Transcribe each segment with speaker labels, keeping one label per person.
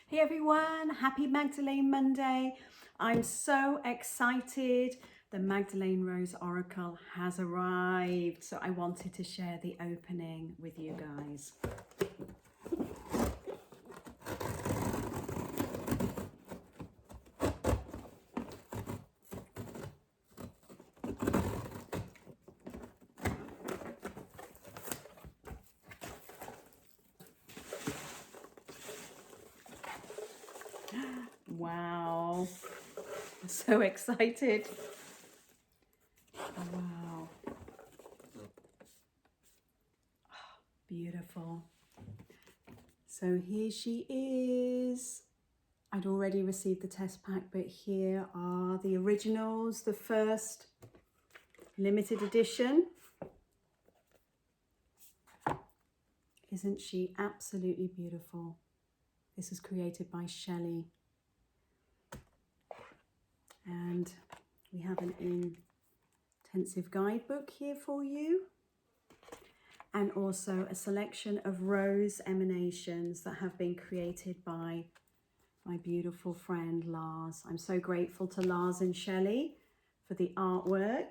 Speaker 1: Hey everyone, happy Magdalene Monday. I'm so excited. The Magdalene Rose Oracle has arrived. So I wanted to share the opening with you guys. Wow, I'm so excited. Wow, beautiful. So here she is. I'd already received the test pack, but here are the originals, the first limited edition. Isn't she absolutely beautiful? This is created by Shelley. And we have an intensive guidebook here for you. And also a selection of rose emanations that have been created by my beautiful friend Lars. I'm so grateful to Lars and Shelley for the artwork.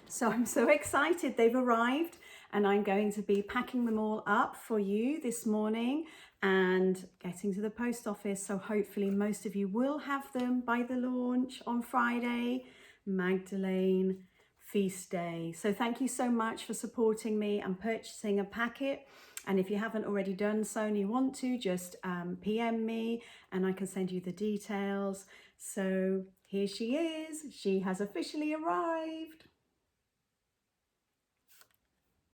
Speaker 1: So I'm so excited they've arrived, and I'm going to be packing them all up for you this morning and getting to the post office. So hopefully most of you will have them by the launch on Friday, Magdalene Feast Day. So thank you so much for supporting me and purchasing a packet. And if you haven't already done so and you want to, just PM me and I can send you the details. So here she is. She has officially arrived.